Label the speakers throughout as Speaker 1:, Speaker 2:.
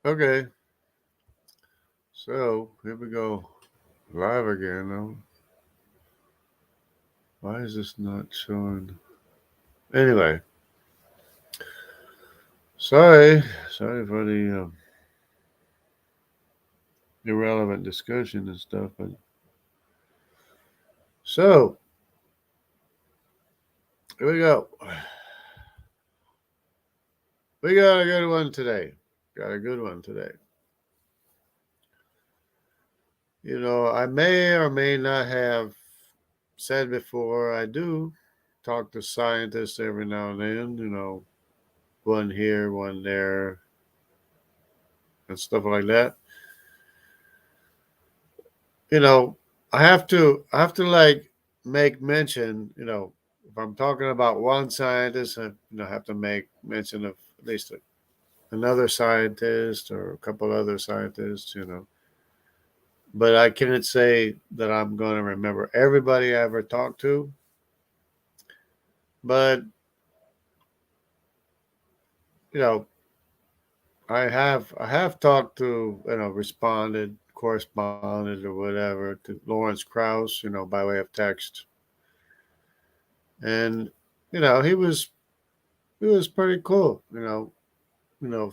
Speaker 1: Okay, so here we go. Live again. Why is this not showing? Anyway, sorry for the irrelevant discussion and stuff. But so here we go. We got a good one today. Got a good one today. I may or may not have said before. I do talk to scientists every now and then. One here, one there, and stuff like that. you know, I have to like make mention, if I'm talking about one scientist, I have to make mention of at least another scientist or a couple other scientists. But I can't say that I'm going to remember everybody I ever talked to. But, you know, I have talked to, responded, corresponded or whatever to Lawrence Krauss, by way of text. And, he was pretty cool.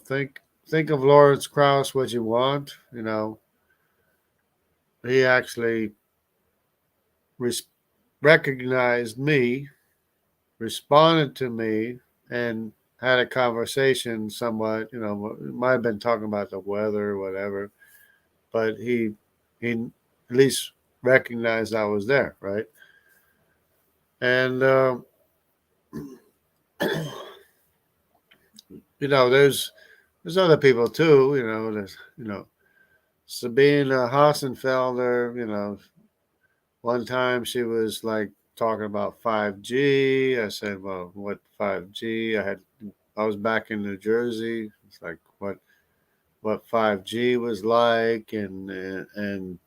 Speaker 1: Think of Lawrence Krauss what you want. He actually res- recognized me, responded to me, and had a conversation somewhat. Might have been talking about the weather or whatever, but he at least recognized I was there, right? And there's other people too. There's Sabine Hassenfelder. One time she was like talking about 5G. I said, "Well, what 5G?" I was back in New Jersey. It's like what 5G was like and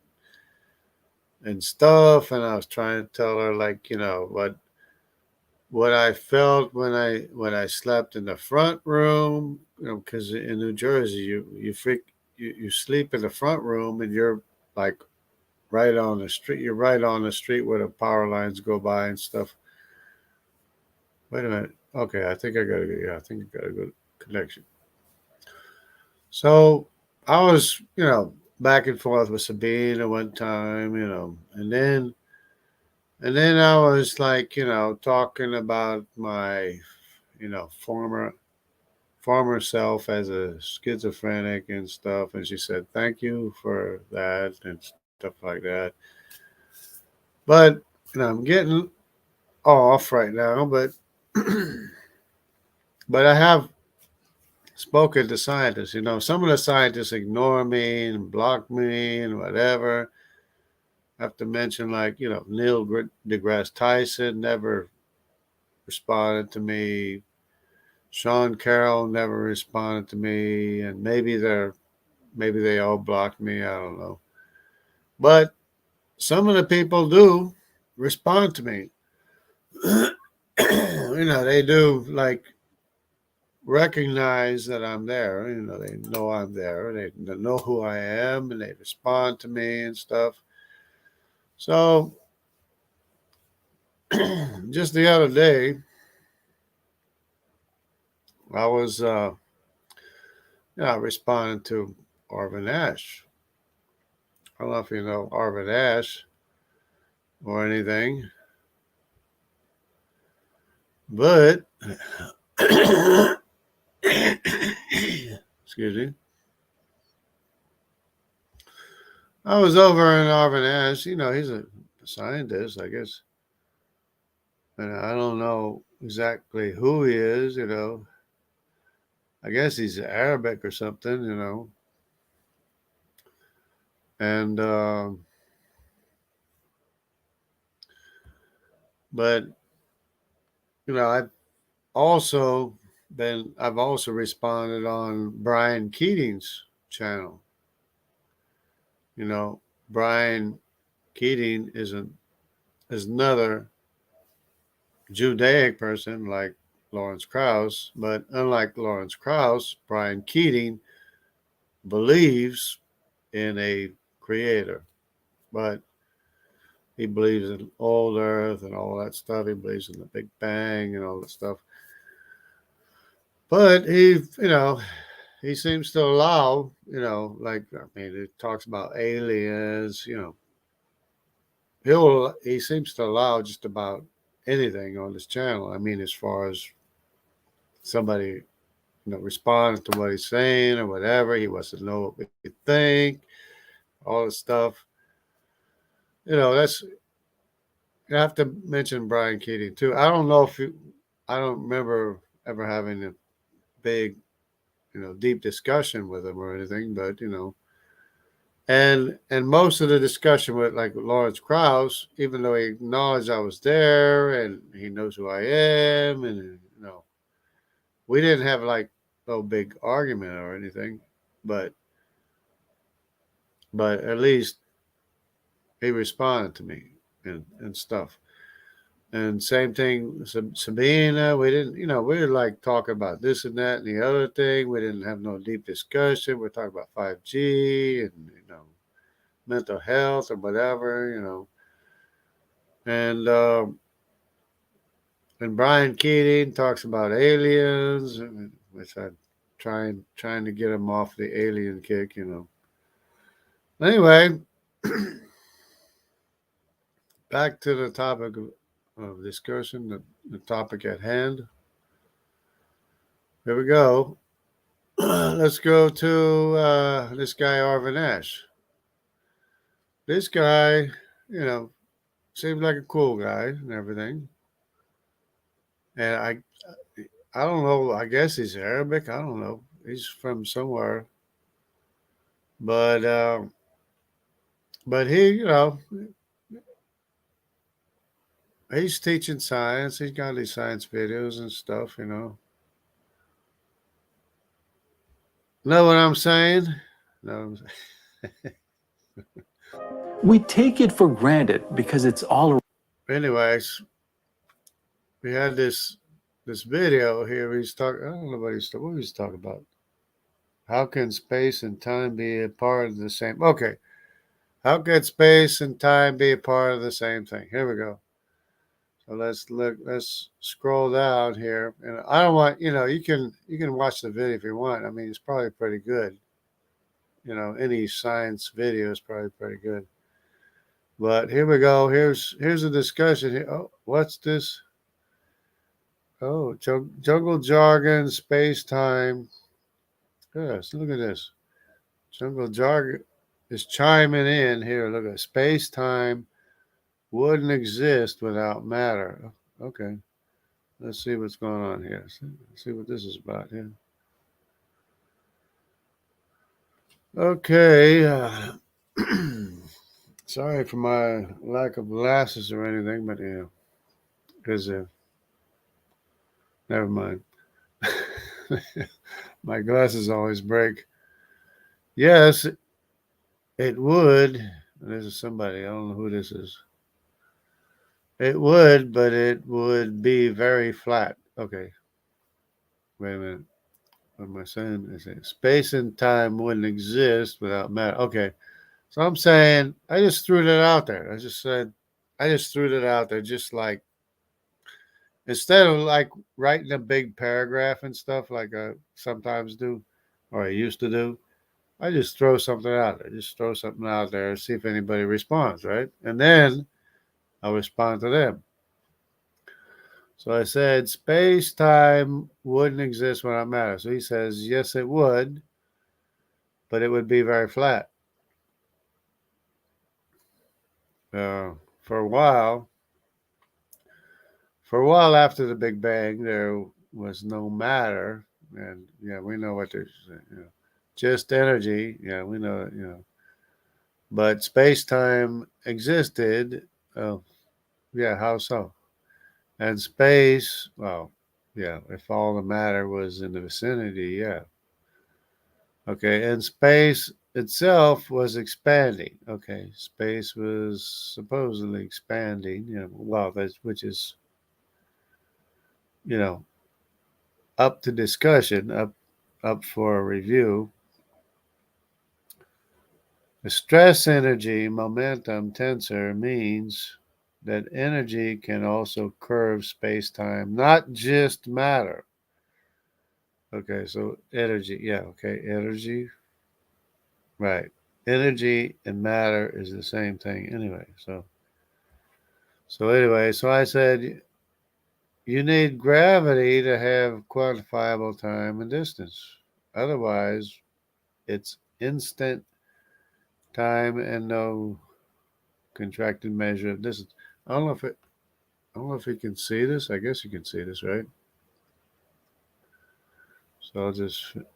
Speaker 1: stuff. And I was trying to tell her like what I felt when I slept in the front room. Because in New Jersey you sleep in the front room and you're like right on the street. You're right on the street where the power lines go by and stuff. Wait a minute. Okay, I think I got a good. Yeah, I think I got a good connection. So I was, back and forth with Sabine at one time, and then I was like, talking about my, former self as a schizophrenic and stuff, and she said, "Thank you for that" and stuff like that. But I'm getting off right now, but I have spoken to scientists. Some of the scientists ignore me and block me and whatever. I have to mention, like, Neil deGrasse Tyson never responded to me. Sean Carroll never responded to me, and maybe they all blocked me. I don't know, but some of the people do respond to me. They do like recognize that I'm there. They know I'm there. They know who I am, and they respond to me and stuff. So just the other day, I was responding to Arvin Ash. I don't know if you know Arvin Ash or anything, but excuse me. I was over in Arvin Ash. He's a scientist, I guess. And I don't know exactly who he is. I guess he's Arabic or something. And but I've also I've also responded on Brian Keating's channel. You know, Brian Keating is another Judaic person like Lawrence Krauss, but unlike Lawrence Krauss, Brian Keating believes in a creator, but he believes in old Earth and all that stuff. He believes in the Big Bang and all that stuff. But he seems to allow, like, I mean, it talks about aliens, he seems to allow just about anything on this channel. I mean, as far as somebody, responding to what he's saying or whatever, he wants to know what we think, all this stuff. That's, you have to mention Brian Keating too. I don't know if I don't remember ever having a big, deep discussion with him or anything, but and most of the discussion with like Lawrence Krauss, even though he acknowledged I was there and he knows who I am, and we didn't have like no big argument or anything, but at least he responded to me and stuff. And same thing, Sabina. We didn't, we were like talking about this and that and the other thing. We didn't have no deep discussion. We're talking about 5G and mental health or whatever, And and Brian Keating talks about aliens, which I'm trying to get him off the alien kick. Anyway, back to the topic of discussion, the topic at hand. Here we go. Let's go to this guy Arvin Ash. This guy, you know, seems like a cool guy and everything. And I don't know. I guess he's Arabic. I don't know. He's from somewhere, but he, he's teaching science. He's got these science videos and stuff. Know what I'm saying? No.
Speaker 2: We take it for granted because it's all.
Speaker 1: Anyways, we had this video here. He's talking. I don't know what he's talking about. How can space and time be a part of the same? Okay. How can space and time be a part of the same thing? Here we go. So let's look. Let's scroll down here, and I don't want you can watch the video if you want. I mean, it's probably pretty good. Any science video is probably pretty good. But here we go. Here's a discussion here. Oh, what's this? Oh, jungle jargon, space time. Yes, look at this. Jungle jargon is chiming in here. Look at space time wouldn't exist without matter. Okay, let's see what's going on here. See what this is about here. Okay. Sorry for my lack of glasses or anything, but because never mind. My glasses always break. Yes, it would. This is somebody. I don't know who this is. It would, but it would be very flat. Okay. Wait a minute. What am I saying? I say space and time wouldn't exist without matter. Okay. So I'm saying I just threw that out there. I just threw that out there just like instead of like writing a big paragraph and stuff like I sometimes do or I used to do. I just throw something out there. Just throw something out there and see if anybody responds, right? And then I'll respond to them. So I said, space time wouldn't exist without matter. So he says, yes, it would, but it would be very flat. Uh, for a while, after the Big Bang, there was no matter, and yeah, we know what there's, just energy. Yeah, we know it. But space time existed. Oh, yeah, how so? And space, well, yeah, if all the matter was in the vicinity, yeah. Okay, and space itself was expanding. Okay, space was supposedly expanding. Well, which is you know up to discussion, up for a review. The stress energy momentum tensor means that energy can also curve space time, not just matter. Okay, so energy, yeah, okay, energy, right. Energy and matter is the same thing anyway. So I said you need gravity to have quantifiable time and distance. Otherwise, it's instant time and no contracted measure of distance. I don't know if it, I don't know if you can see this. I guess you can see this, right? So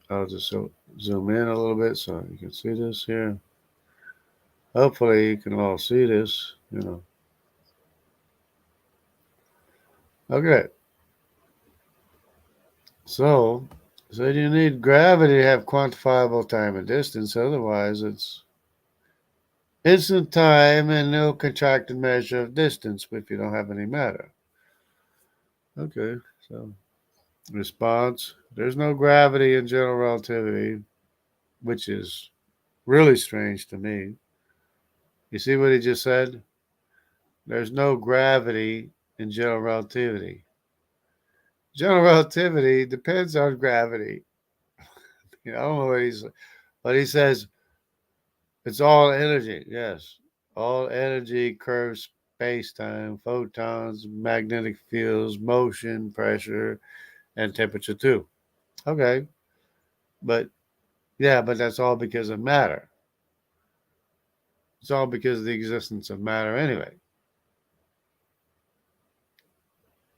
Speaker 1: I'll just zoom in a little bit so you can see this here. Hopefully you can all see this. Okay. So so you need gravity to have quantifiable time and distance. Otherwise, it's instant time and no contracted measure of distance if you don't have any matter. Okay. So response: there's no gravity in general relativity, which is really strange to me. You see what he just said? There's no gravity in general relativity. General relativity depends on gravity. I don't know but he says it's all energy. Yes, all energy, curves, space, time, photons, magnetic fields, motion, pressure, and temperature too. Okay, but yeah, but that's all because of matter. It's all because of the existence of matter anyway.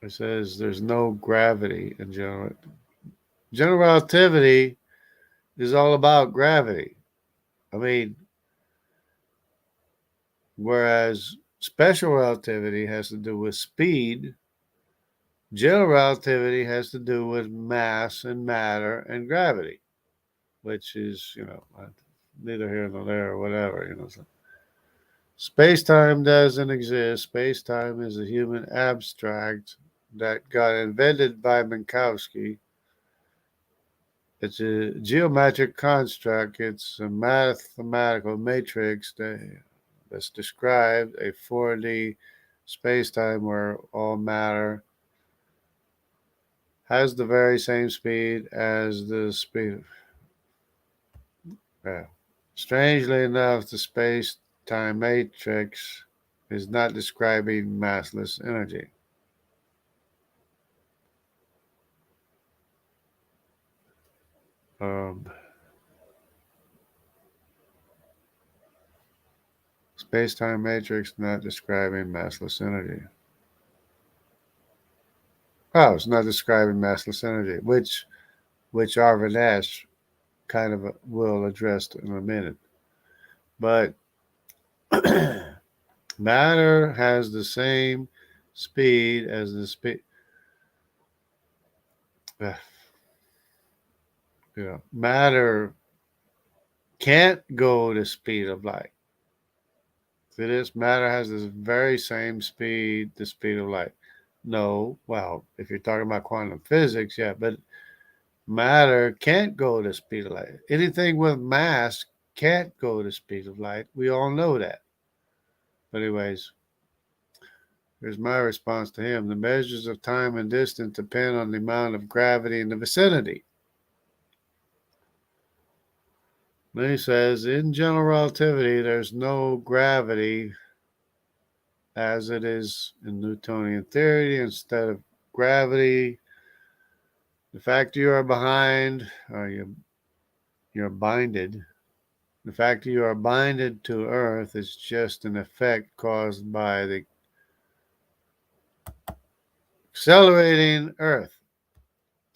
Speaker 1: It says there's no gravity in general relativity is all about gravity. I mean, whereas special relativity has to do with speed, general relativity has to do with mass and matter and gravity, which is, neither here nor there or whatever. So space time doesn't exist. Space time is a human abstract that got invented by Minkowski. It's a geometric construct. It's a mathematical matrix that's described a 4D space-time where all matter has the very same speed as the speed. Yeah. Strangely enough, the space-time matrix is not describing massless energy. Um, Space-time matrix not describing massless energy. Oh, it's not describing massless energy, which Arvin Ash kind of will address in a minute. But matter has the same speed as the speed. Matter can't go the speed of light. See this? Matter has this very same speed, the speed of light. No, well, if you're talking about quantum physics, yeah, but matter can't go the speed of light. Anything with mass can't go the speed of light. We all know that. But anyways, here's my response to him. The measures of time and distance depend on the amount of gravity in the vicinity. Then he says, in general relativity, there's no gravity as it is in Newtonian theory. Instead of gravity, the fact you are behind, or you're binded, the fact that you are binded to Earth is just an effect caused by the accelerating Earth.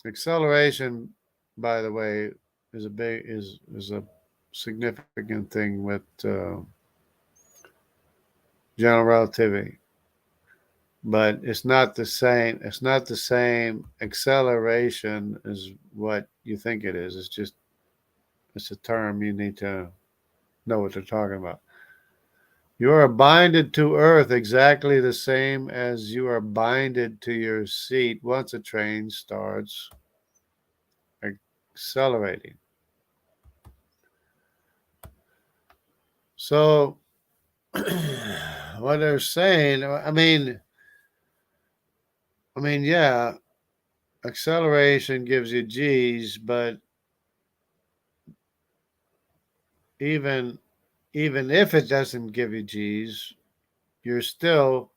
Speaker 1: Acceleration, by the way, is a significant thing with general relativity, but it's not the same. It's not the same acceleration as what you think it is. It's a term you need to know what they're talking about. You are binded to Earth exactly the same as you are binded to your seat once a train starts accelerating. So, what they're saying, yeah, acceleration gives you G's, but even even if it doesn't give you G's, you're still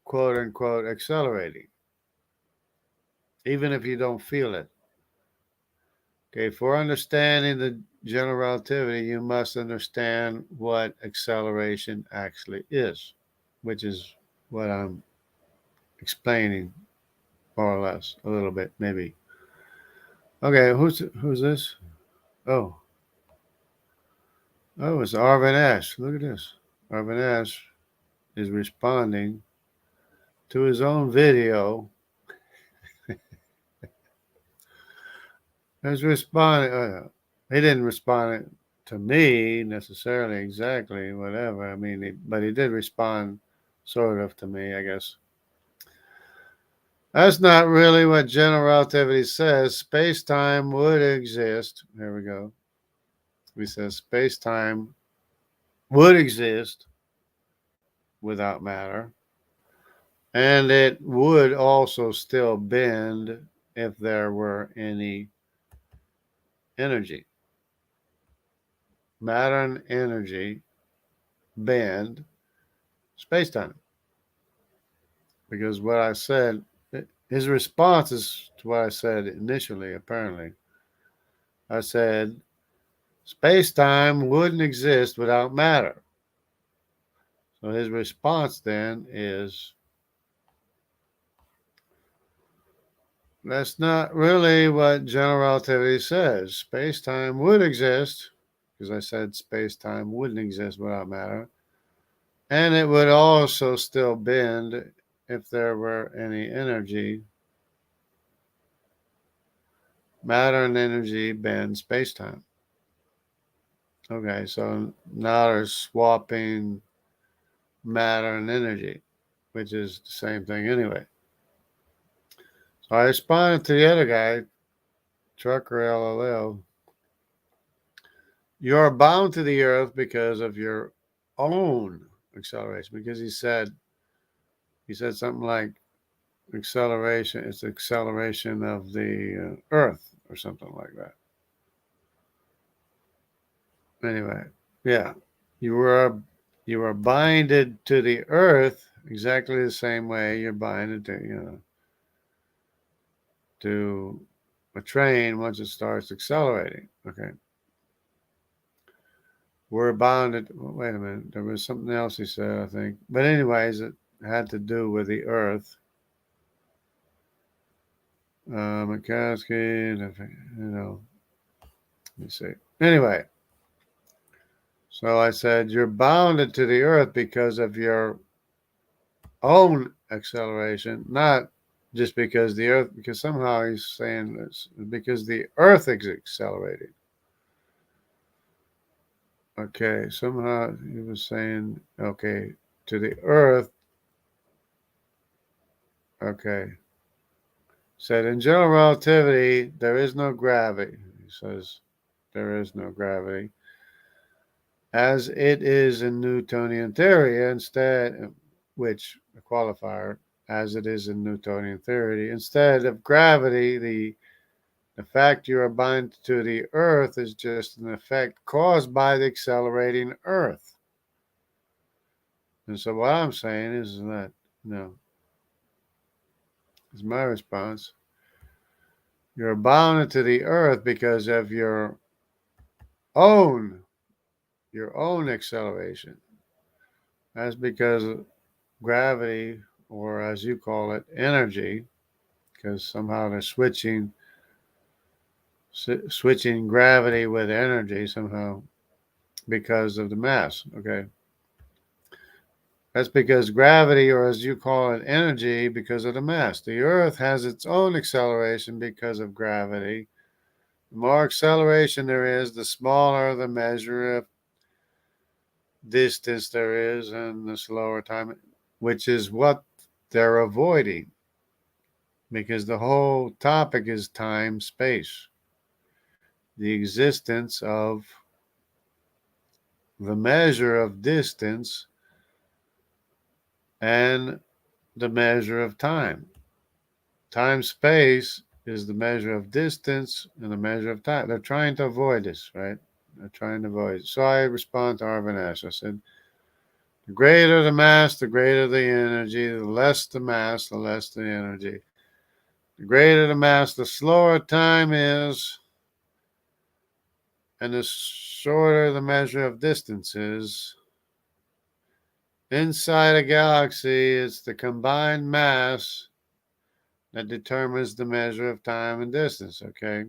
Speaker 1: quote unquote accelerating, even if you don't feel it. Okay, for understanding the general relativity, you must understand what acceleration actually is, which is what I'm explaining more or less, a little bit, maybe. Okay, who's this? Oh, oh, it's Arvin Ash. Look at this. Arvin Ash is responding to his own video. He's responding. He didn't respond to me necessarily, exactly, whatever. But he did respond, sort of, to me, I guess. That's not really what general relativity says. Space time would exist. Here we go. He says space time would exist without matter, and it would also still bend if there were any energy. Matter and energy bend space time. Because what I said, his response is to what I said initially, apparently. I said space time wouldn't exist without matter. So his response then is that's not really what general relativity says. Space time would exist, because I said space time wouldn't exist without matter, and it would also still bend if there were any energy. Matter and energy bend space time. Okay, so now they're swapping matter and energy, which is the same thing anyway. So I responded to the other guy, Trucker LLL. You're bound to the earth because of your own acceleration. Because he said something like acceleration. It's acceleration of the earth or something like that. Anyway, yeah, you were you are binded to the earth exactly the same way you're binded to a train once it starts accelerating. Okay, we're bounded. Wait a minute, there was something else he said, I think. But anyways, it had to do with the earth. McCaskey, let me see. Anyway, so I said you're bounded to the earth because of your own acceleration, not just because the earth, because somehow he's saying this, because the earth is accelerating. Okay, somehow he was saying, okay, to the earth, okay. Said in general relativity, there is no gravity. He says there is no gravity. As it is in Newtonian theory, instead, which a qualifier, as it is in Newtonian theory, instead of gravity, the fact you are bound to the earth is just an effect caused by the accelerating earth. And so what I'm saying is that, no, is my response. You're bound to the earth because of own, your own acceleration. That's because gravity, or as you call it, energy, because somehow they're switching gravity with energy somehow because of the mass. Okay, that's because gravity, or as you call it, energy, because of the mass. The earth has its own acceleration because of gravity. The more acceleration there is, the smaller the measure of distance there is, and the slower time, which is what they're avoiding, because the whole topic is time space, the existence of the measure of distance and the measure of time. Time-space is the measure of distance and the measure of time. They're trying to avoid this, right? They're trying to avoid it. So I respond to Arvin Ash. I said, the greater the mass, the greater the energy. The less the mass, the less the energy. The greater the mass, the slower time is, and the shorter the measure of distance is. Inside a galaxy, it's the combined mass that determines the measure of time and distance, okay?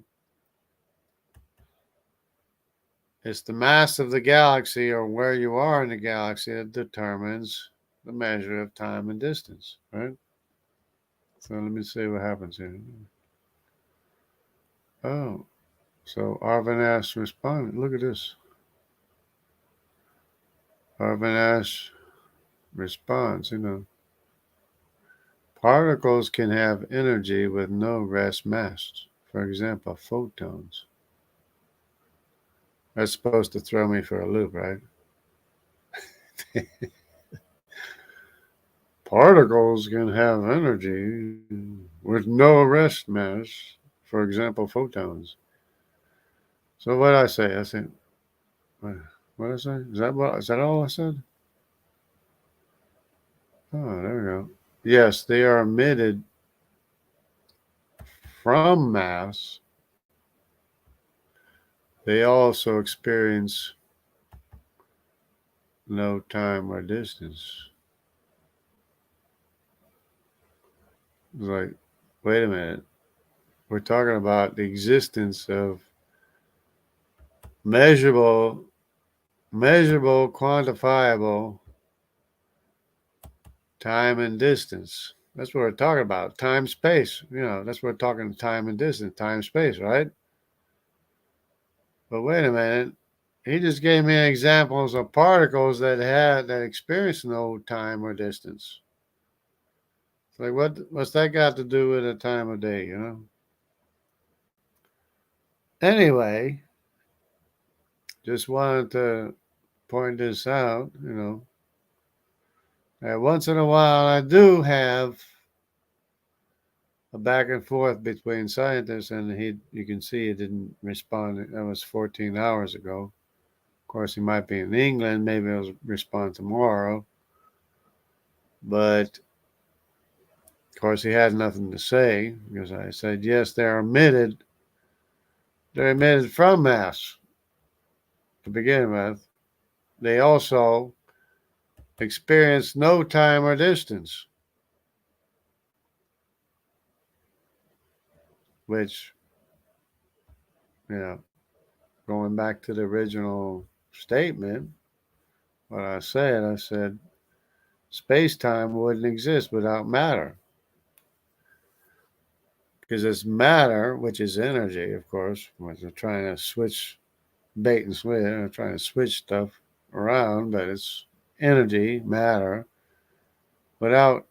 Speaker 1: It's the mass of the galaxy or where you are in the galaxy that determines the measure of time and distance, right? So let me see what happens here. Oh, so Arvin Ash responded. Look at this. Arvin Ash responds, particles can have energy with no rest mass. For example, photons. That's supposed to throw me for a loop, right? Particles can have energy with no rest mass. For example, photons. So what did I say? I said, what did I say? Is that all I said? Oh, there we go. Yes, they are emitted from mass. They also experience no time or distance. It's like, wait a minute. We're talking about the existence of measurable, quantifiable time and distance. That's what we're talking about. Time, space. That's what we're talking time and distance, time, space, right? But wait a minute. He just gave me examples of particles that experience no time or distance. It's like what's that got to do with the time of day, Anyway, just wanted to point this out, that once in a while I do have a back and forth between scientists, and you can see he didn't respond. That was 14 hours ago. Of course, he might be in England. Maybe he'll respond tomorrow. But of course, he had nothing to say because I said, yes, they're emitted from mass to begin with. They also experience no time or distance, which, going back to the original statement, what I said, space-time wouldn't exist without matter. Because it's matter, which is energy, of course, when they're trying to switch bait and switch, they're trying to switch stuff around, but it's energy, matter. Without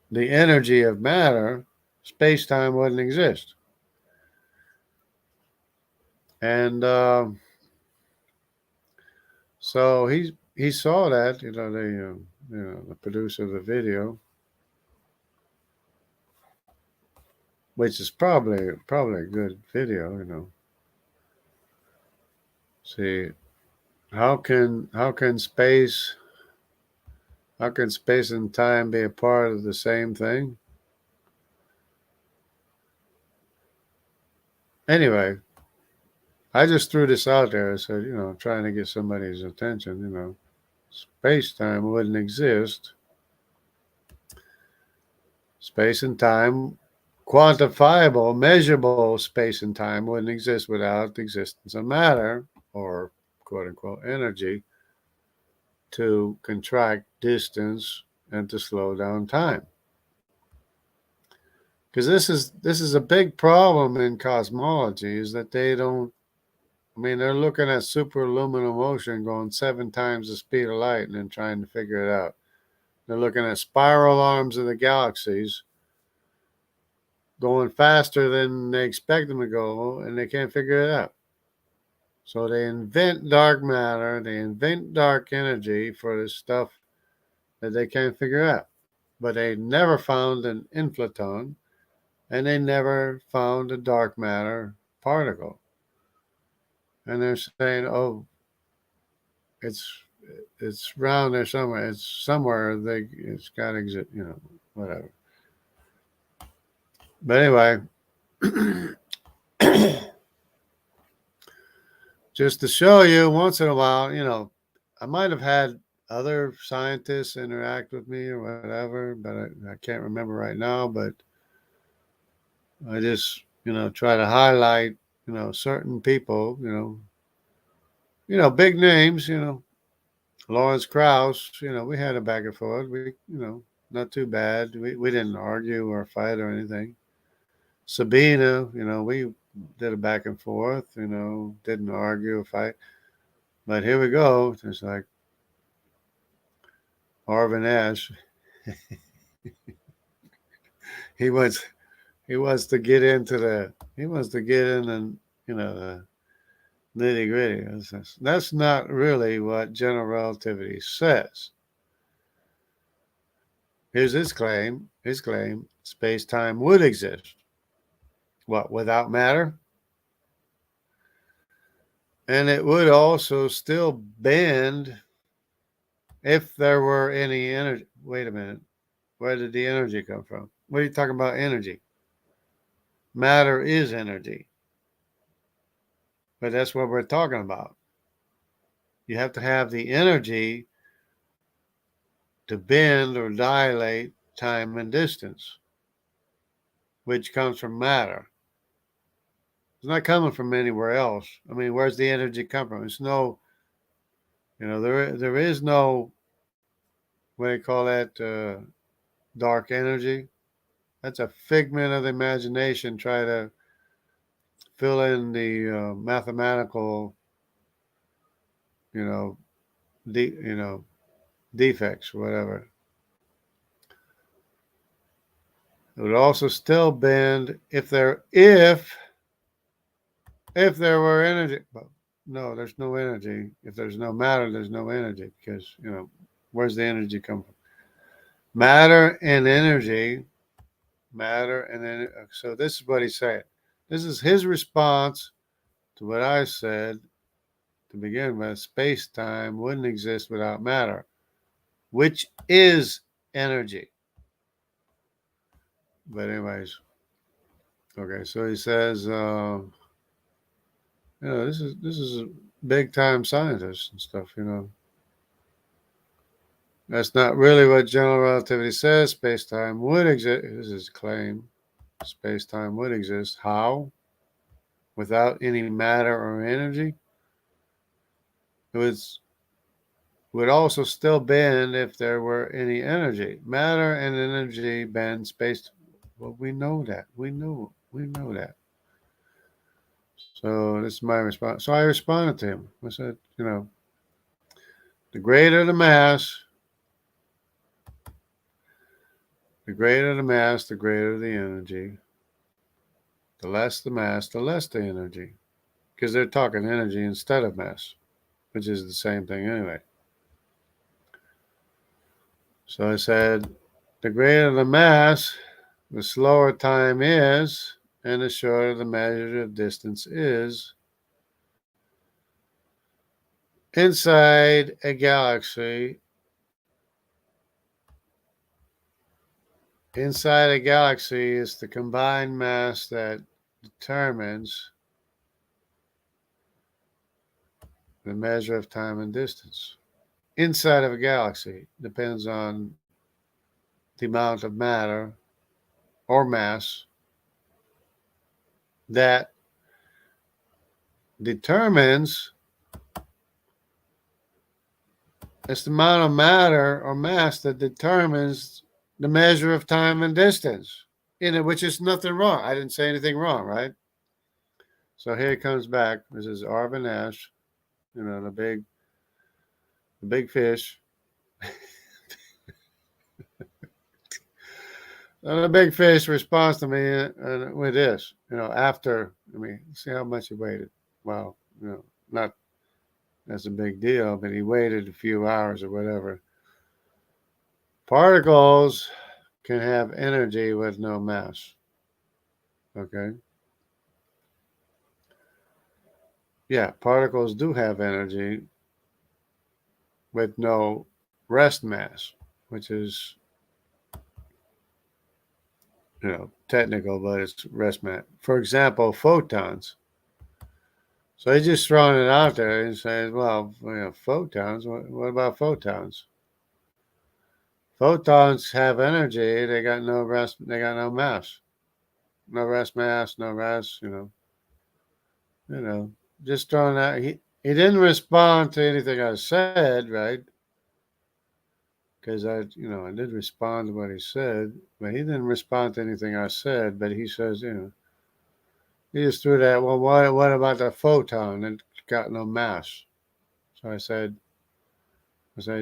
Speaker 1: the energy of matter, space-time wouldn't exist. And so he saw that, the producer of the video, which is probably a good video, See, how can space and time be a part of the same thing? Anyway, I just threw this out there. I said, trying to get somebody's attention, space-time wouldn't exist. Space and time, quantifiable, measurable space and time wouldn't exist without the existence of matter, or quote-unquote energy, to contract distance and to slow down time. Because this is a big problem in cosmology, is that they don't. They're looking at superluminal motion going 7 times the speed of light and then trying to figure it out. They're looking at spiral arms of the galaxies going faster than they expect them to go, and they can't figure it out. So they invent dark matter, they invent dark energy for this stuff that they can't figure out. But they never found an inflaton, and they never found a dark matter particle. And they're saying, "Oh, it's it's around there somewhere. It's somewhere. It's got to exist. Whatever." But anyway, just to show you, once in a while, I might have had other scientists interact with me or whatever, but I can't remember right now. But I just, try to highlight, certain people, big names, Lawrence Krauss, we had a back and forth. Not too bad. We didn't argue or fight or anything. Sabina, we did a back and forth, didn't argue or fight. But here we go. It's like Arvin Ash. he wants he wants to get into he wants to get in and the nitty gritty. That's not really what general relativity says. Here's his claim. His claim: space time would exist. What, without matter? And it would also still bend if there were any energy. Wait a minute. Where did the energy come from? What are you talking about, energy? Matter is energy. But that's what we're talking about. You have to have the energy to bend or dilate time and distance, which comes from matter. It's not coming from anywhere else. I mean, where's the energy come from? It's no, there is no, what do you call that, dark energy. That's a figment of the imagination. Try to fill in the mathematical, you know, defects, whatever. It would also still bend if there were energy. But no, there's no energy. If there's no matter, there's no energy because where's the energy come from? Matter and energy. Matter and then. So this is what he's saying. This is his response to what I said to begin with. Space time wouldn't exist without matter, which is energy. But anyways, okay. So he says, this is a big time scientist and stuff. That's not really what general relativity says. Space time would exist. This is his claim. Space time would exist. How? Without any matter or energy? It would also still bend if there were any energy. Matter and energy bend space. Well, we know that. We know that. So this is my response. So I responded to him. I said, the greater the mass, the greater the energy. The less the mass, the less the energy. Because they're talking energy instead of mass, which is the same thing anyway. So I said, the greater the mass, the slower time is, and the shorter the measure of distance is. Inside a galaxy, is the combined mass that determines the measure of time and distance. Inside of a galaxy depends on the amount of matter or mass that determines. It's the amount of matter or mass that determines the measure of time and distance in it, which is nothing wrong. I didn't say anything wrong, right? So here it comes back. This is Arvin Ash, the big fish. And the big fish responds to me with this, after, see how much he waited. Wow, not that's a big deal, but he waited a few hours or whatever. Particles can have energy with no mass. Okay. Yeah, particles do have energy with no rest mass, which is, technical, but it's rest mass. For example, photons. So he's just throwing it out there and saying, well, photons, what about photons? Photons have energy. They got no rest. They got no mass. No rest mass, no rest, you know, just throwing out. He didn't respond to anything I said, right? Because I did respond to what he said, but he didn't respond to anything I said. But he says, he just threw that. Well, what about the photon that got no mass? So I said,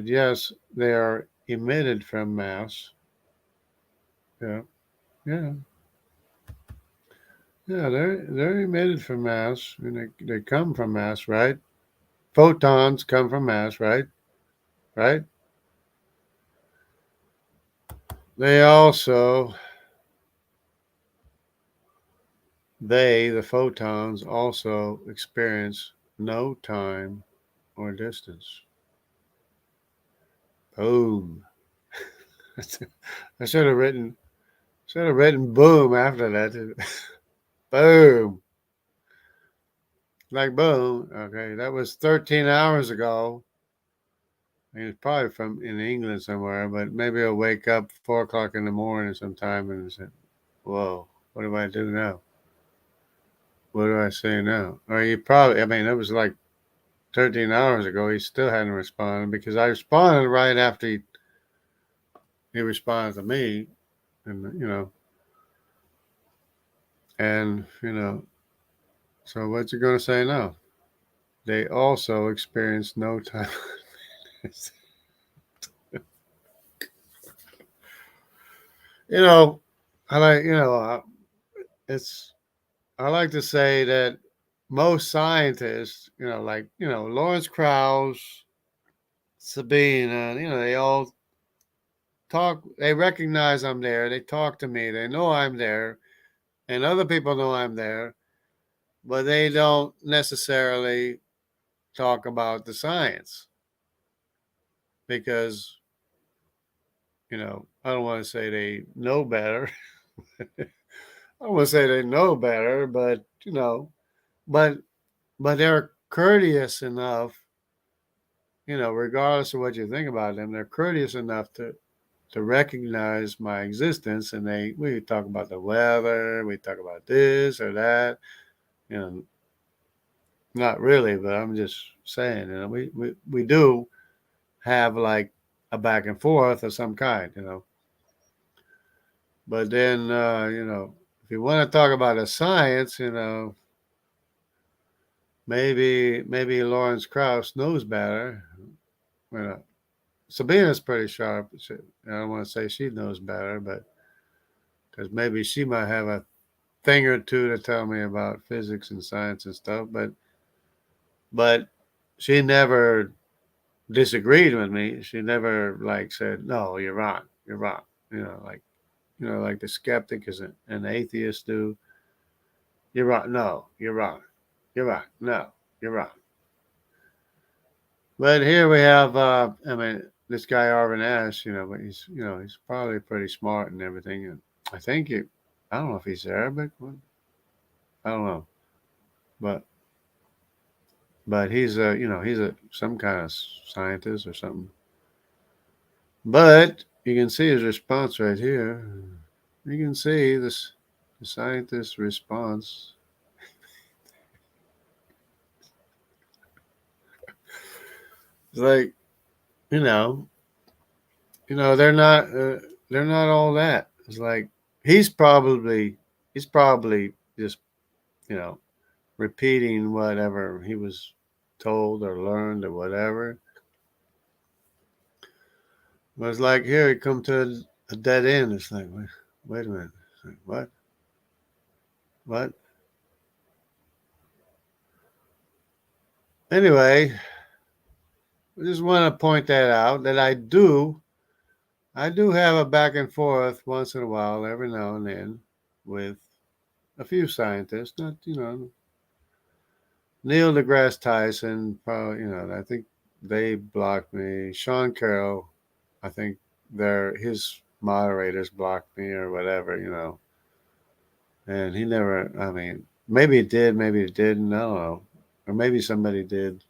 Speaker 1: yes, they are emitted from mass. Yeah, yeah, yeah. They're emitted from mass, and they come from mass, right? Photons come from mass, right? Right. They also, the photons also experience no time or distance. Boom. I should have written boom after that. Boom. Like boom. Okay. That was 13 hours ago. He was probably from in England somewhere, but maybe he'll wake up 4 o'clock in the morning sometime and say, whoa, what do I do now? What do I say now? Or he probably, I mean, that was like 13 hours ago. He still hadn't responded because I responded right after he responded to me. And, and, so what's he going to say now? They also experience no time. you know, I like, it's, I like to say that most scientists, Lawrence Krauss, Sabine, they all talk, they recognize I'm there, they talk to me, they know I'm there, and other people know I'm there, but they don't necessarily talk about the science because, I don't want to say they know better. I don't want to say they know better, but, but, but they're courteous enough, regardless of what you think about them, they're courteous enough to recognize my existence, and we talk about the weather, we talk about this or that, you know, not really, but I'm just saying, we do have like a back and forth of some kind, But then, if you want to talk about a science, maybe Lawrence Krauss knows better. You know, Sabina's pretty sharp. I don't want to say she knows better, but because maybe she might have a thing or two to tell me about physics and science and stuff. But she never disagreed with me. She never like said, "No, you're wrong. You're wrong." Like the skeptic is an atheist do. You're wrong. No, you're wrong. You're wrong. No, you're wrong. But here we have, this guy Arvin Ash. But he's probably pretty smart and everything. And I think I don't know if he's Arabic. I don't know, but he's some kind of scientist or something. But you can see his response right here. You can see this the scientist's response. It's like you know, they're not all that. It's like he's probably he's probably just you know repeating whatever he was told or learned or whatever. But it's like here he come to a dead end. It's like wait a minute, like, what? Anyway, I just want to point that out that I do have a back and forth once in a while, every now and then, with a few scientists. Not, Neil deGrasse Tyson, probably, I think they blocked me. Sean Carroll, I think his moderators blocked me or whatever. And he never, I mean, maybe he did, maybe he didn't, I don't know. Or maybe somebody did.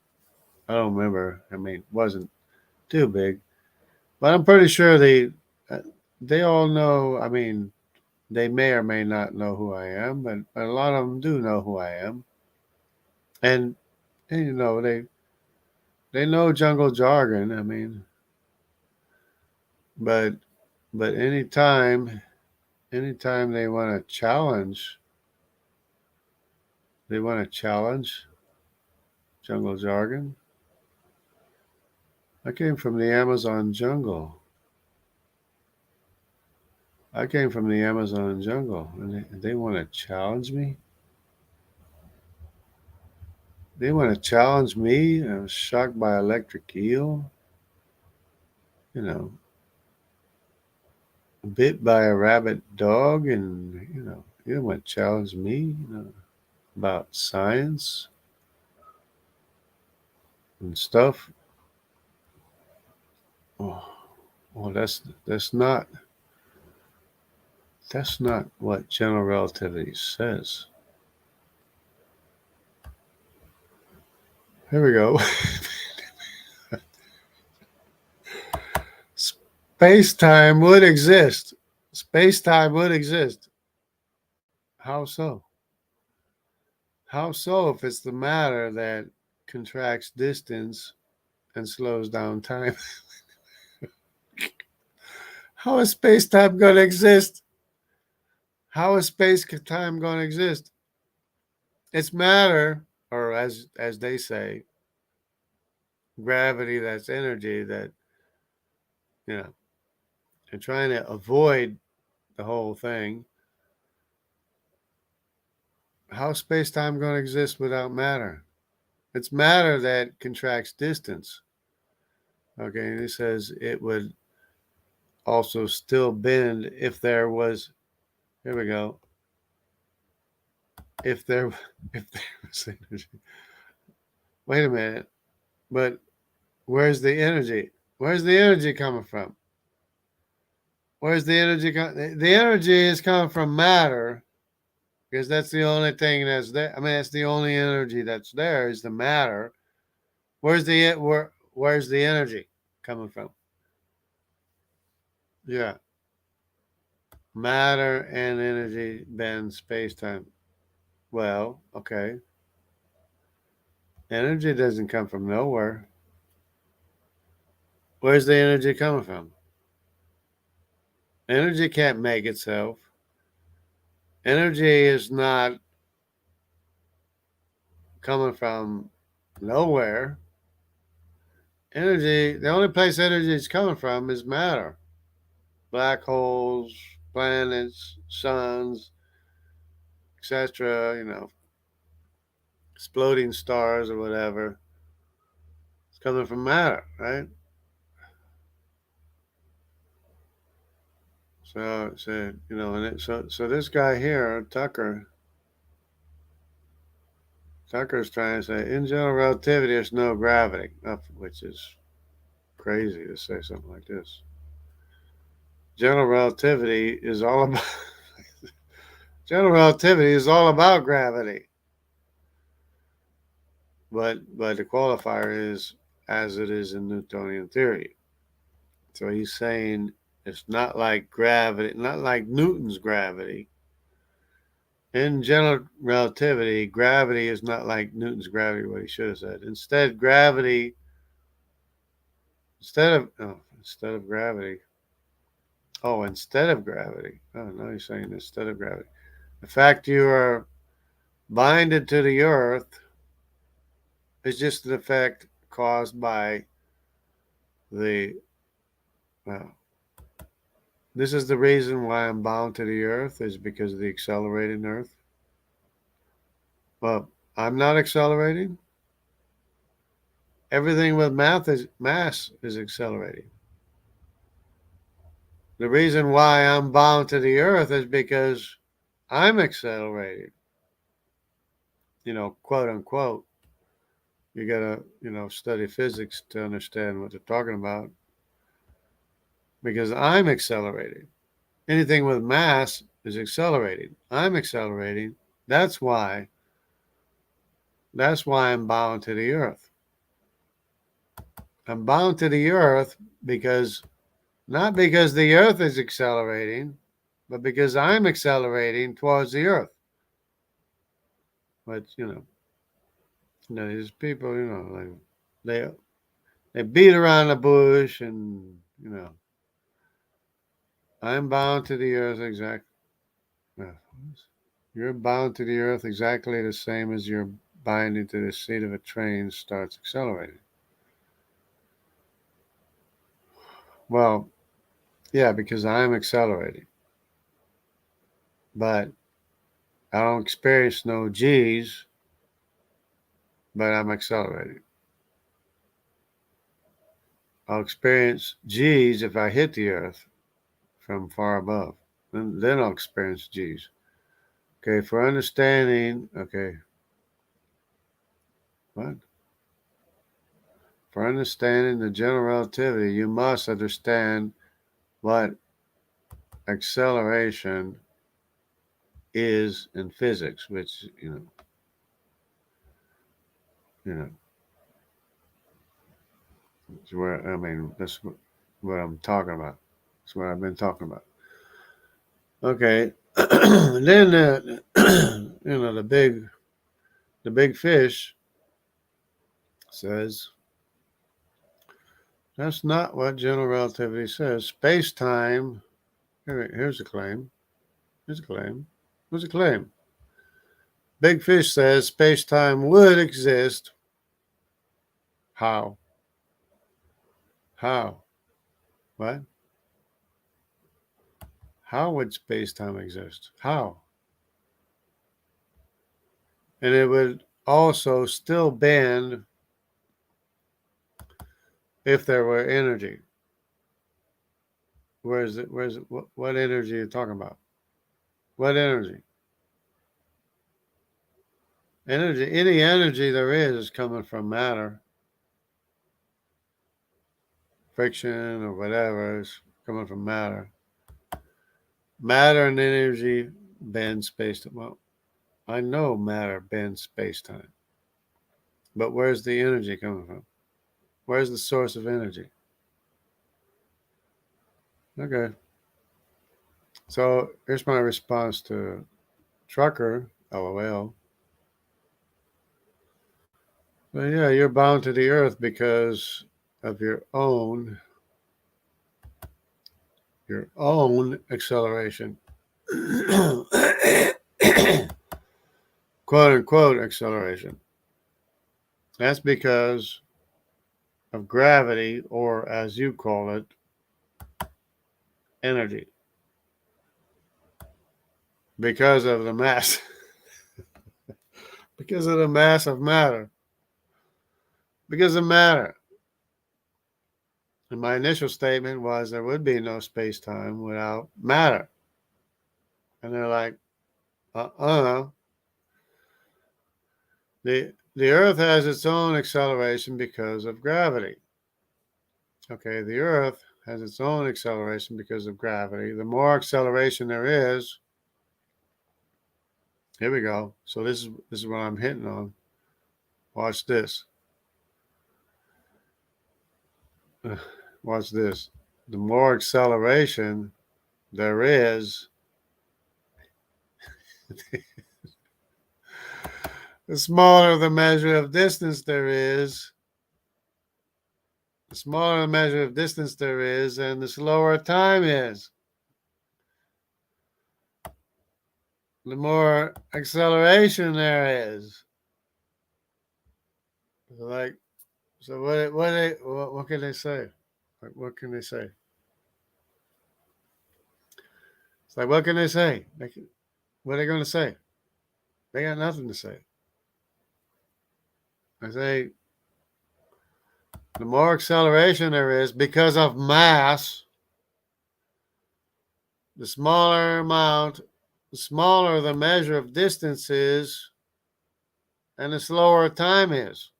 Speaker 1: I don't remember. I mean, it wasn't too big. But I'm pretty sure uh, they all know, I mean, they may or may not know who I am, but a lot of them do know who I am. And they know jungle jargon. I mean, but but anytime they want to challenge jungle jargon. I came from the Amazon jungle. I came from the Amazon jungle, and they want to challenge me. They want to challenge me. I was shocked by electric eel. You know, bit by a rabbit dog, and you want to challenge me. About science and stuff. Oh, well, that's not what general relativity says. Here we go. Space time would exist. Space time would exist. How so? How so if it's the matter that contracts distance and slows down time? How is space time going to exist? How is space time going to exist? It's matter, or as they say, gravity, that's energy, that, you know, they're trying to avoid the whole thing. How's space time going to exist without matter? It's matter that contracts distance. Okay, and he says it would also still bend if there was, here we go, if there if there was energy. Wait a minute, but where's the energy? Where's the energy coming from? Where's the energy? The energy is coming from matter because that's the only thing that's there. I mean, that's the only energy that's there is the matter. Where's the energy coming from? Yeah, matter and energy bend space time. Well, okay. Energy doesn't come from nowhere. Where's the energy coming from? Energy can't make itself. Energy is not coming from nowhere. Energy, the only place energy is coming from is matter. Black holes, planets, suns, etc., exploding stars or whatever. It's coming from matter, right? So this guy here, Tucker's trying to say, in general relativity, there's no gravity, which is crazy to say something like this. General relativity is all about general relativity is all about gravity, but the qualifier is as it is in Newtonian theory. So he's saying it's not like gravity, not like Newton's gravity. In general relativity, gravity is not like Newton's gravity. What he should have said. Instead, gravity. Instead of gravity. Oh, instead of gravity. Oh, no, he's saying instead of gravity. The fact you are binded to the earth is just an effect caused by the. This is the reason why I'm bound to the earth is because of the accelerating earth. Well, I'm not accelerating. Everything with mass is accelerating. The reason why I'm bound to the earth is because I'm accelerating. Quote unquote. You gotta, study physics to understand what they're talking about. Because I'm accelerating. Anything with mass is accelerating. I'm accelerating. That's why. That's why I'm bound to the earth. I'm bound to the earth because not because the earth is accelerating, but because I'm accelerating towards the earth. But these people, like they beat around the bush, and I'm bound to the earth exactly. You're bound to the earth exactly the same as you're binding to the seat of a train starts accelerating. Well, yeah, because I'm accelerating, but I don't experience no G's, but I'm accelerating. I'll experience G's if I hit the earth from far above. Then I'll experience G's. Okay, for understanding, okay, what? For understanding the general relativity, you must understand what acceleration is in physics, which, you know, is where, that's what I'm talking about. That's what I've been talking about. Okay. Then, the big fish says, that's not what general relativity says. Space time, here's a claim. Here's a claim. Here's a claim. Big Fish says space time would exist. How? How? What? How would space time exist? How? And it would also still bend if there were energy. Where's it? What energy are you talking about? What energy? Energy. Any energy there is coming from matter. Friction or whatever is coming from matter. Matter and energy bend space time. Well, I know matter bends space time. But where's the energy coming from? Where's the source of energy? Okay. So here's my response to Trucker, LOL. Well, yeah, you're bound to the earth because of your own acceleration. Quote unquote acceleration. That's because of gravity, or as you call it, energy. Because of the mass. Because of the mass of matter. Because of matter. And my initial statement was there would be no space time without matter. And they're like, The Earth has its own acceleration because of gravity. Okay, the Earth has its own acceleration because of gravity. The more acceleration there is, here we go. So this is what I'm hitting on. Watch this. Watch this. The more acceleration there is, the smaller the measure of distance there is. The smaller the measure of distance there is, and the slower time is. The more acceleration there is. Like, so what can they say? Like, what can they say? It's like, what can they say? What are they going to say? They got nothing to say. I say, The more acceleration there is because of mass, the smaller amount, the smaller the measure of distance is, and the slower time is.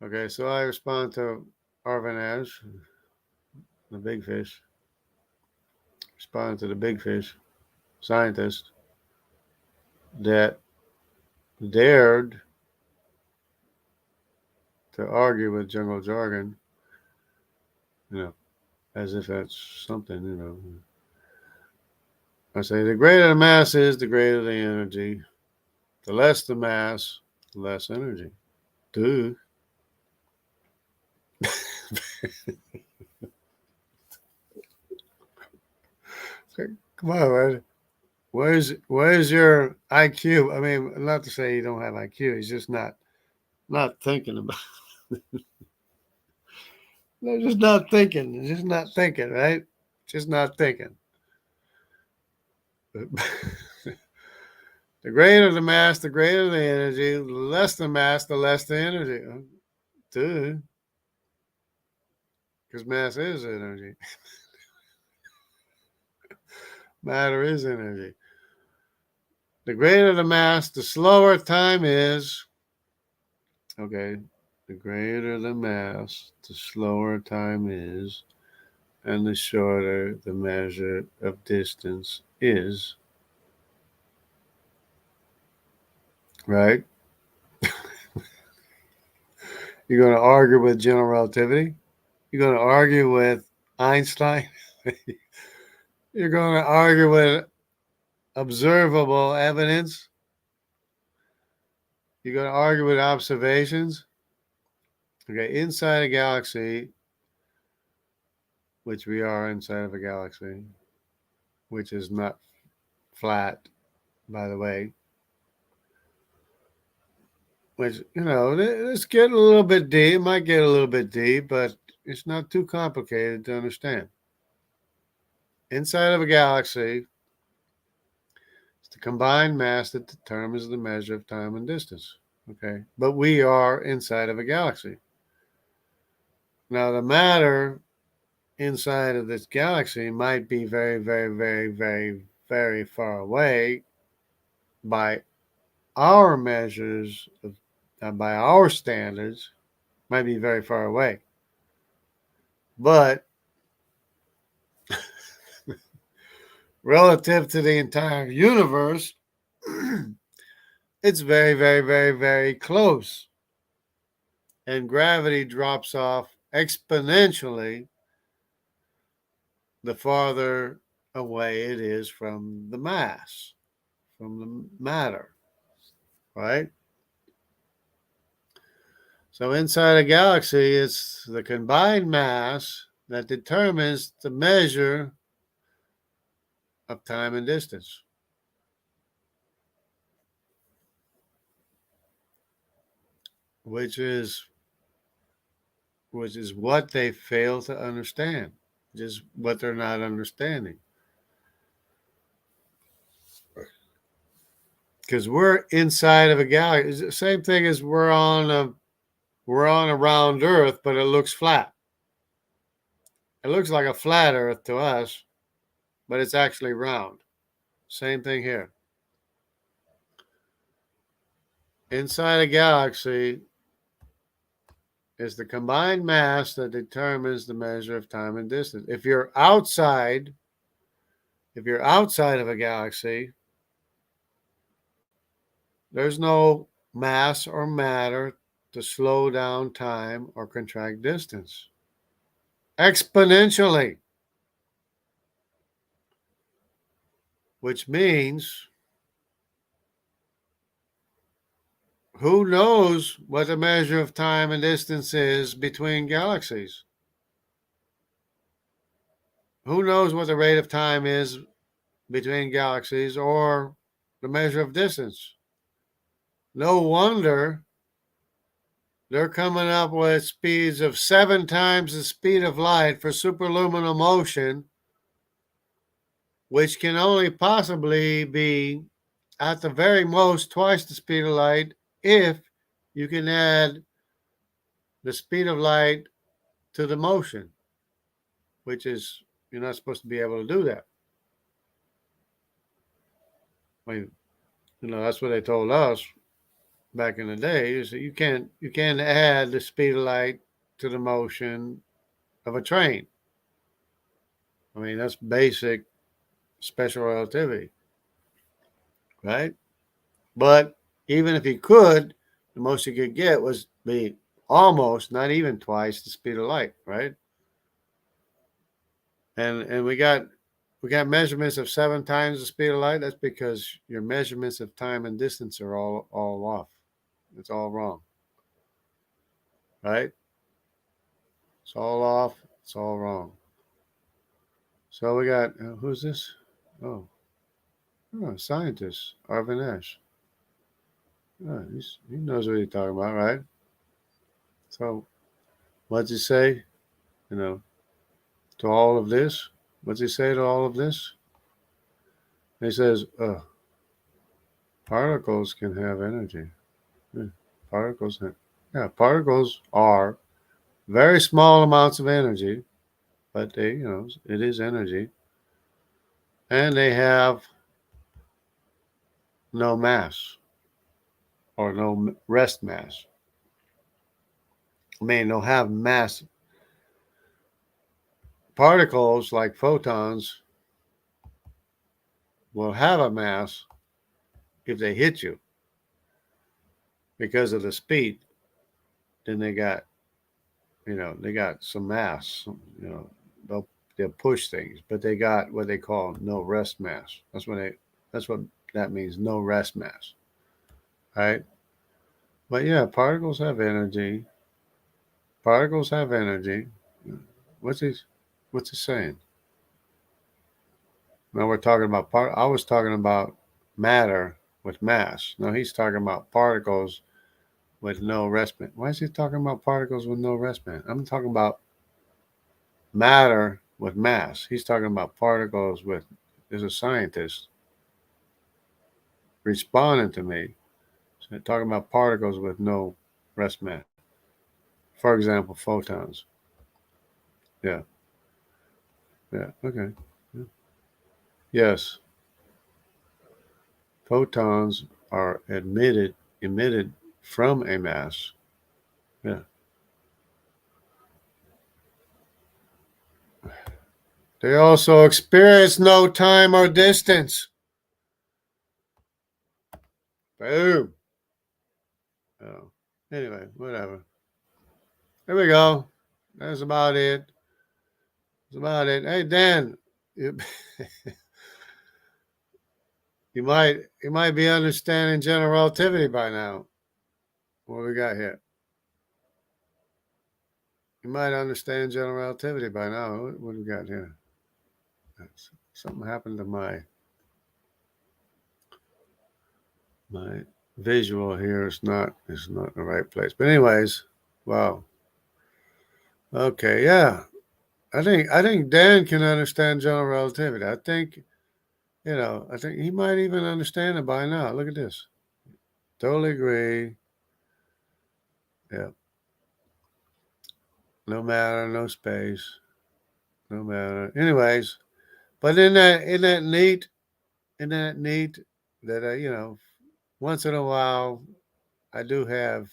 Speaker 1: Okay, so I respond to Arvin Ash, the big fish, respond to the big fish scientist that dared to argue with Jungle Jargon, you know, as if that's something, you know. I say the greater the mass is, the greater the energy. The less the mass, the less energy. Duh. Come on, man. Where's your IQ? I mean, not to say you don't have IQ. He's just not thinking about. They're just not thinking. They're just not thinking, right? Just not thinking. The greater the mass, the greater the energy. The less the mass, the less the energy. Duh. Because mass is energy. Matter is energy. The greater the mass, the slower time is. Okay. The greater the mass, the slower time is, and the shorter the measure of distance is. Right? You're going to argue with general relativity? You're going to argue with Einstein? You're going to argue with observable evidence? You're going to argue with observations? Okay, inside a galaxy, which we are inside of a galaxy, which is not flat, by the way, which, you know, let's get a little bit deep. It might get a little bit deep, but it's not too complicated to understand. Inside of a galaxy, it's the combined mass that determines the measure of time and distance. Okay, but we are inside of a galaxy. Now, the matter inside of this galaxy might be very, very, very, very, very far away by our measures of, by our standards, might be very far away. But relative to the entire universe, it's very, very, very, very close. And gravity drops off exponentially the farther away it is from the mass, from the matter, right? So inside a galaxy, it's the combined mass that determines the measure of time and distance. Which is what they fail to understand, just what they're not understanding. Because we're inside of a galaxy. It's the same thing as we're on a round Earth, but it looks flat. It looks like a flat Earth to us, but it's actually round. Same thing here. Inside a galaxy is the combined mass that determines the measure of time and distance. If you're outside of a galaxy, there's no mass or matter to slow down time or contract distance. Exponentially. Which means, who knows what the measure of time and distance is between galaxies? Who knows what the rate of time is between galaxies or the measure of distance? No wonder they're coming up with speeds of 7 times the speed of light for superluminal motion, which can only possibly be at the very most twice the speed of light if you can add the speed of light to the motion, which is, you're not supposed to be able to do that. I mean, that's what they told us back in the day, is that you can't add the speed of light to the motion of a train. I mean, that's basic special relativity, right? But even if you could, the most you could get was be almost, not even twice the speed of light, right? And we got measurements of 7 times the speed of light. That's because your measurements of time and distance are all off. It's all wrong, right? It's all off. It's all wrong. So we got who's this? Oh, scientist Arvin Ash. Oh, he knows what he's talking about, right? So what's he say? You know, to all of this. What's he say to all of this? He says, particles can have energy. Yeah, particles, particles are very small amounts of energy, but it is energy, and they have no mass or no rest mass. I mean, they'll have mass. Particles like photons will have a mass if they hit you because of the speed. Then they got some mass. They'll they'll push things, but they got what they call no rest mass. That's what that means. No rest mass, right? But yeah, particles have energy. Particles have energy. What's he? What's he saying? Now we're talking about I was talking about matter with mass. No, he's talking about particles with no rest mass. Why is he talking about particles with no rest mass? I'm talking about matter with mass. He's talking about particles with. There's a scientist responding to me, so talking about particles with no rest mass. For example, photons. Yeah, yeah, okay. Yeah. Yes, photons are emitted from a mass. Yeah. They also experience no time or distance. Boom. Oh. Anyway, whatever. There we go. That's about it. That's about it. Hey Dan, you, you might be understanding general relativity by now. What we got here? You might understand general relativity by now. What do we got here? Something happened to my visual here. It's not in the right place. But anyways, wow. Okay, yeah. I think Dan can understand general relativity. I think he might even understand it by now. Look at this. Totally agree. Yeah. No matter, no space, no matter. Anyways, but isn't that neat? Isn't that neat that once in a while I do have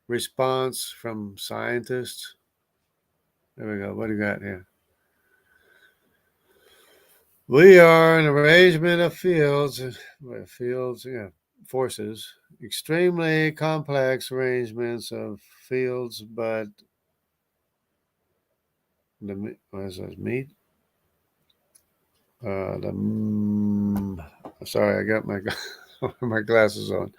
Speaker 1: response from scientists. There we go. What do you got here? We are an arrangement of forces, extremely complex arrangements of fields, but what is this, meat? Sorry, I got my glasses on.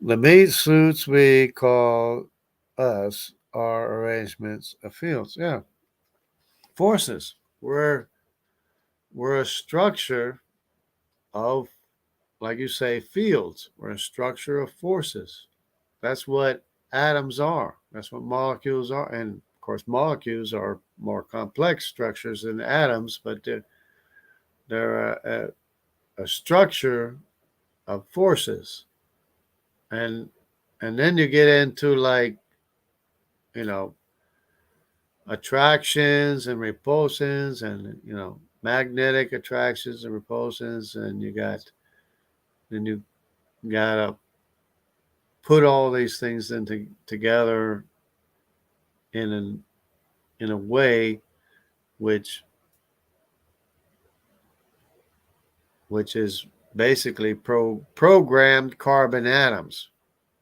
Speaker 1: The meat suits we call us are arrangements of fields. Yeah, forces. We're a structure of, like you say, fields. We're a structure of forces. That's what atoms are. That's what molecules are. And of course, molecules are more complex structures than atoms, but they're a structure of forces. And And then you get into like, you know, attractions and repulsions and, magnetic attractions and repulsions. And then you gotta put all these things together in in a way which is basically programmed carbon atoms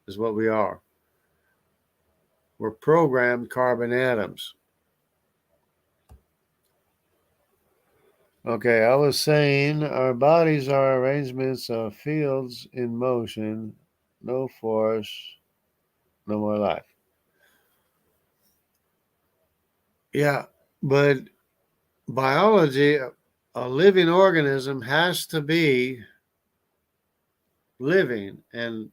Speaker 1: is what we are. We're programmed carbon atoms. Okay, I was saying our bodies are arrangements of fields in motion, no force, no more life. Yeah, but biology, a living organism has to be living, and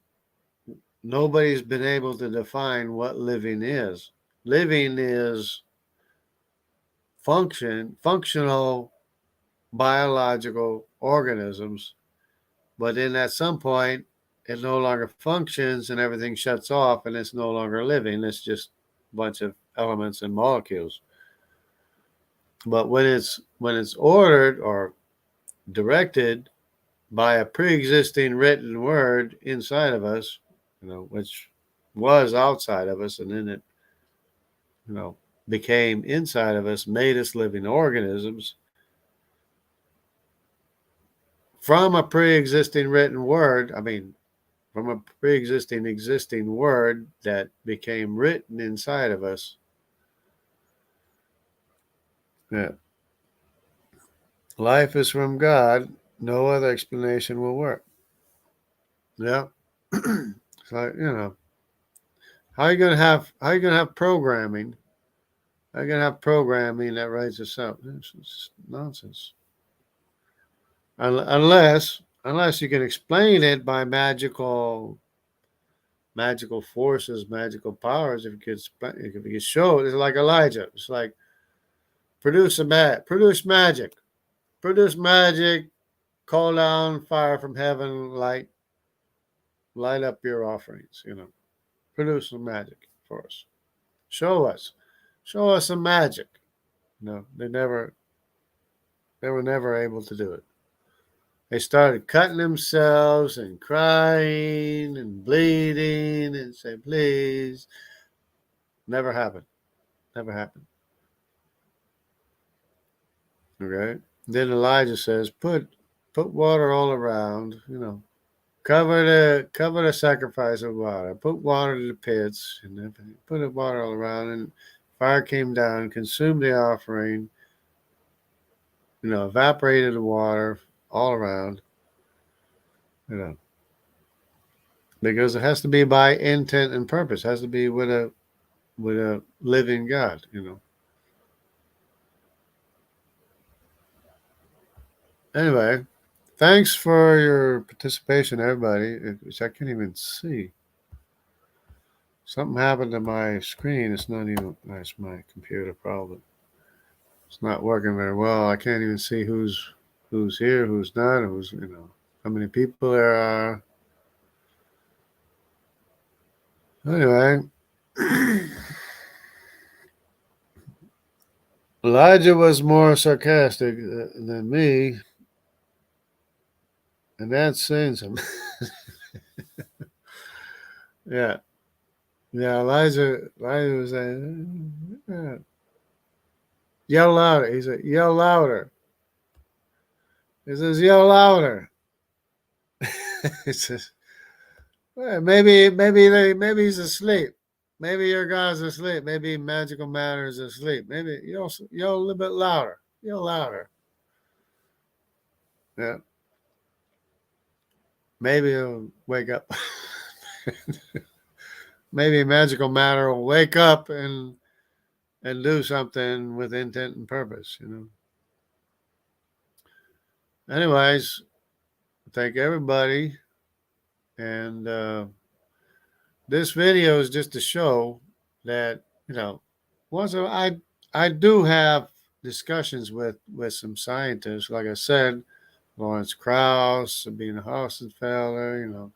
Speaker 1: nobody's been able to define what living is. Living is functional biological organisms, but then at some point it no longer functions and everything shuts off and it's no longer living. It's just a bunch of elements and molecules. But when it's ordered or directed by a pre-existing written word inside of us, which was outside of us, and then it, became inside of us, made us living organisms from a pre-existing written word. I mean, from a existing word that became written inside of us. Yeah. Life is from God. No other explanation will work. Yeah. So, how you gonna have programming? How you gonna have programming that writes itself? It's nonsense. Unless you can explain it by magical forces, magical powers. If you could show it, it's like Elijah. It's like produce magic, call down fire from heaven, light up your offerings. Produce some magic for us. Show us some magic. No, they were never able to do it. They started cutting themselves and crying and bleeding and say, please. Never happened. Never happened. Okay. Then Elijah says, put water all around, cover the sacrifice with water, put water to the pits, and everything. Put the water all around, and fire came down, consumed the offering, evaporated the water all around, because it has to be by intent and purpose. It has to be with a living God. Anyway, thanks for your participation, everybody. Which I can't even see. Something happened to my screen. It's not even. That's my computer problem. It's not working very well. I can't even see who's here, who's not, who's how many people there are. Anyway, Elijah was more sarcastic than me, and that sends him. Yeah, yeah. Elijah was saying, yell louder. He said, yell louder. He says, yell louder. He says, well, maybe he's asleep. Maybe your God's asleep. Maybe magical matter is asleep. Maybe yell a little bit louder. Yell louder. Yeah. Maybe he'll wake up. Maybe magical matter will wake up and do something with intent and purpose. Anyways, thank everybody, and this video is just to show that once I do have discussions with some scientists, like I said, Lawrence Krauss, Sabina Hossenfelder,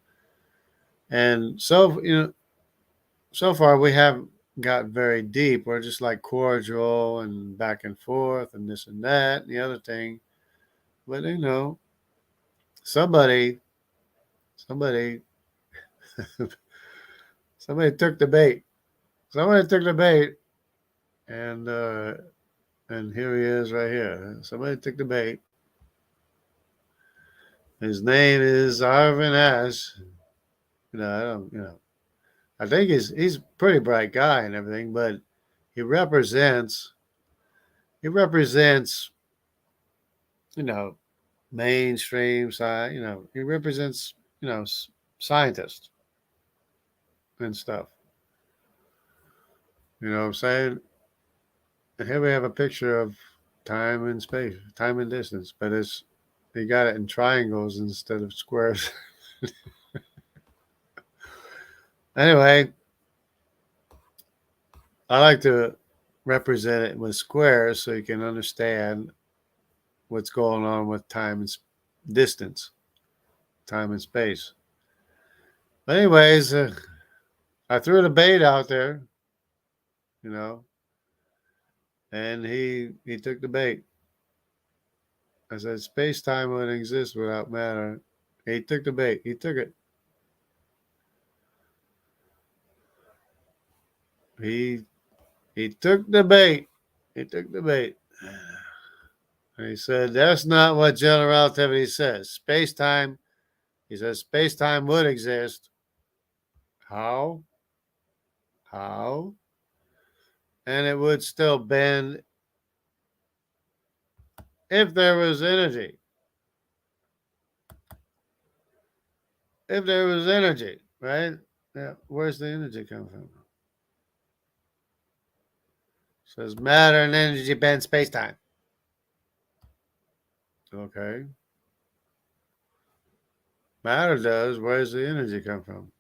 Speaker 1: and so so far we haven't got very deep. We're just like cordial and back and forth and this and that and the other thing. But somebody, somebody, somebody took the bait. Somebody took the bait, and here he is right here. Somebody took the bait. His name is Arvin Ash. I don't. I think he's a pretty bright guy and everything, but he represents he represents you know mainstream side. He represents scientists and stuff. You know what I'm saying? And here we have a picture of time and space, time and distance, but he got it in triangles instead of squares. Anyway, I like to represent it with squares so you can understand what's going on with time and distance, time and space. But anyways, I threw the bait out there, you know, and he took the bait. I said space time wouldn't exist without matter. He took the bait. He took it. He he took the bait. He took the bait. And he said that's not what general relativity says. Space time. He says space time would exist. How? How? And it would still bend if there was energy. If there was energy, right? Yeah. Where's the energy come from? Says matter and energy bend space time. Okay. Matter does. Where's the energy come from?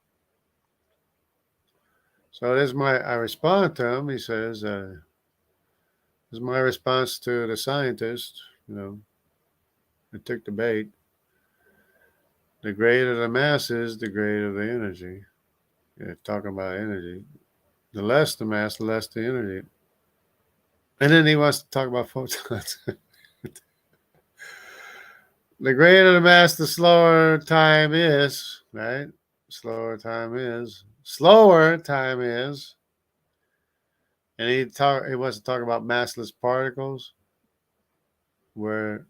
Speaker 1: So I respond to him. He says, this is my response to the scientist. I took the bait. The greater the mass is, the greater the energy. Yeah, talking about energy. The less the mass, the less the energy. And then he wants to talk about photons. The greater the mass, the slower time is, right? Slower time is. And he wants to talk about massless particles where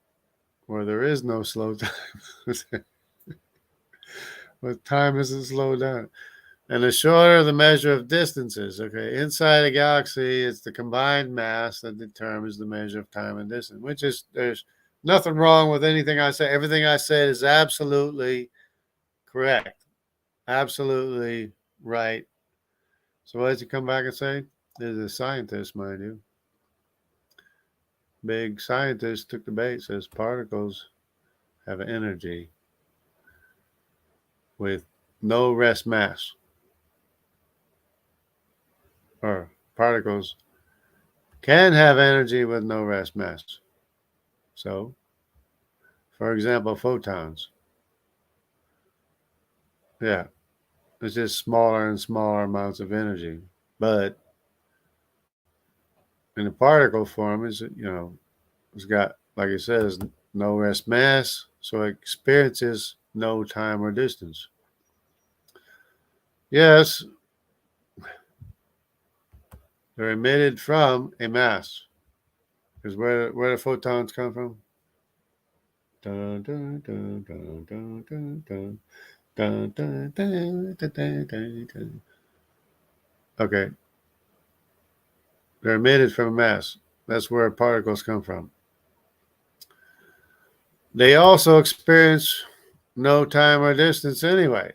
Speaker 1: there is no slow time. Where time isn't slowed down. And the shorter the measure of distances, okay, inside a galaxy, it's the combined mass that determines the measure of time and distance, which is, there's nothing wrong with anything I say. Everything I said is absolutely correct. Absolutely right. So what did you come back and say? There's a scientist, mind you. Big scientist took the bait, says particles have energy with no rest mass. Or particles can have energy with no rest mass. So, for example, photons. Yeah, it's just smaller and smaller amounts of energy. But in the particle form, it's got, like it says, no rest mass, so it experiences no time or distance. Yes, they're emitted from a mass. Because where do photons come from? Dun, dun, dun, dun, dun, dun, dun. Dun, dun, dun, dun, dun, dun, dun. Okay. They're emitted from a mass. That's where particles come from. They also experience no time or distance anyway.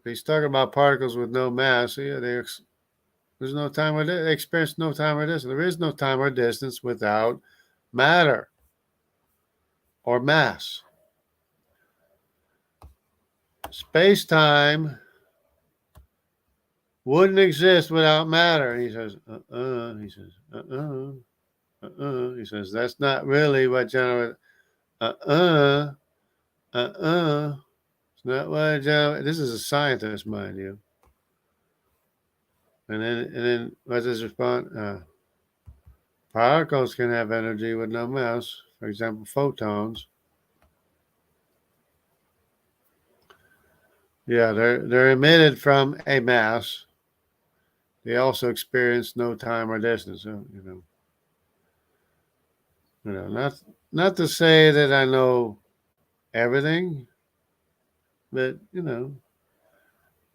Speaker 1: He's talking about particles with no mass. Yeah, there's no time or they experience no time or distance. There is no time or distance without matter or mass. Space-time wouldn't exist without matter. And he says, He says, He says, that's not really what general. It's not what general. This is a scientist, mind you. And then what's his response? Particles can have energy with no mass. For example, photons. Yeah, they're emitted from a mass. They also experience no time or distance. So, not to say that I know everything, but you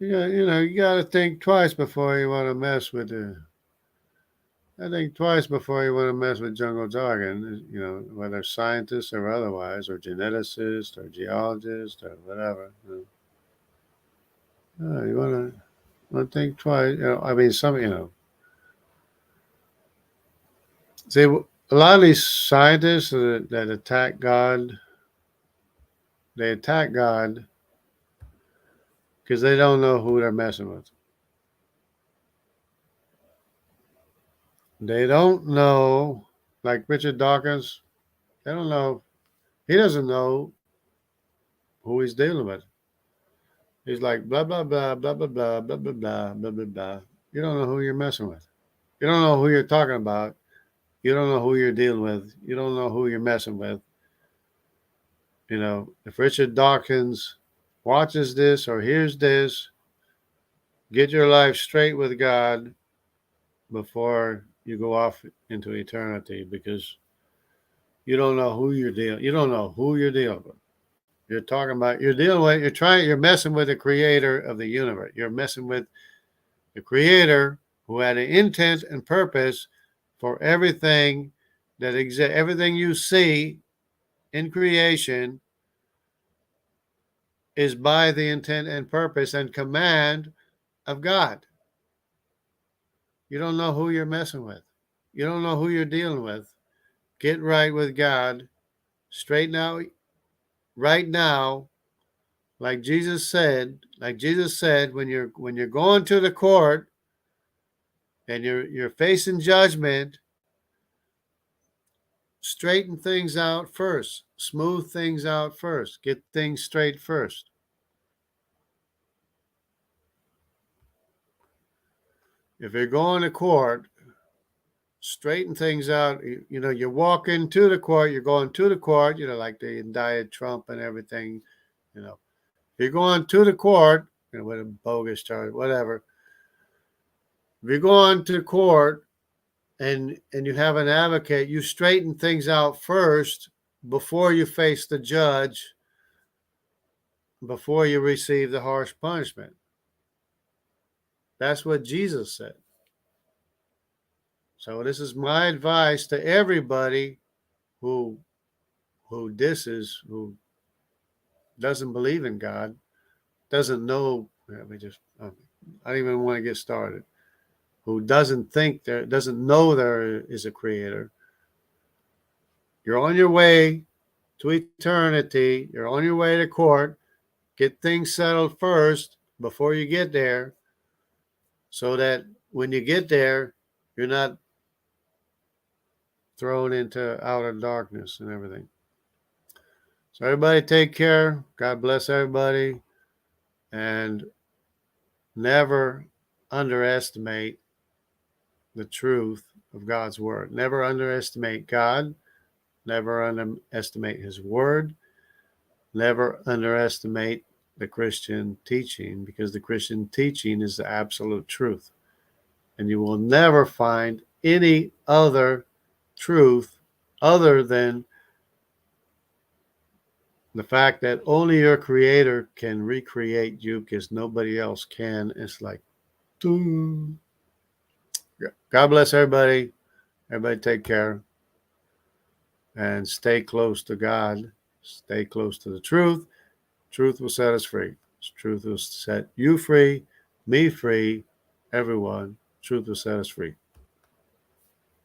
Speaker 1: got to think twice before you want to mess with the. I think twice before you want to mess with jungle jargon. Whether scientists or otherwise, or geneticists or geologists or whatever. You want to think twice. I mean, some. See, a lot of these scientists that attack God, they attack God because they don't know who they're messing with. They don't know, like Richard Dawkins, they don't know, he doesn't know who he's dealing with. He's like, blah, blah, blah, blah, blah, blah, blah, blah, blah, blah, blah, blah. You don't know who you're messing with. You don't know who you're talking about. You don't know who you're dealing with. You don't know who you're messing with. If Richard Dawkins watches this or hears this, get your life straight with God before you go off into eternity, because you don't know who you're dealing. You don't know who you're dealing with. You're messing with the creator of the universe. You're messing with the creator who had an intent and purpose for everything that exists. Everything you see in creation is by the intent and purpose and command of God. You don't know who you're messing with. You don't know who you're dealing with. Get right with God. Straighten out right now, like Jesus said. When you're going to the court and you're facing judgment, straighten things out first. Smooth things out first. Get things straight first. If you're going to court, straighten things out. You walk into the court, you're going to the court, like they indicted Trump and everything. If you're going to the court, with a bogus charge, whatever. If you're going to court and you have an advocate, you straighten things out first before you face the judge, before you receive the harsh punishment. That's what Jesus said. So this is my advice to everybody who doesn't believe in God, doesn't know. I don't even want to get started. Who doesn't know there is a creator. You're on your way to eternity. You're on your way to court. Get things settled first before you get there, so that when you get there, you're not thrown into outer darkness and everything. So everybody take care. God bless everybody. And never underestimate the truth of God's word. Never underestimate God. Never underestimate his word. Never underestimate the Christian teaching, because the Christian teaching is the absolute truth. And you will never find any other truth other than the fact that only your creator can recreate you, because nobody else can. It's like, God bless everybody. Everybody take care. And stay close to God. Stay close to the truth. Truth will set us free. Truth will set you free, me free, everyone. Truth will set us free.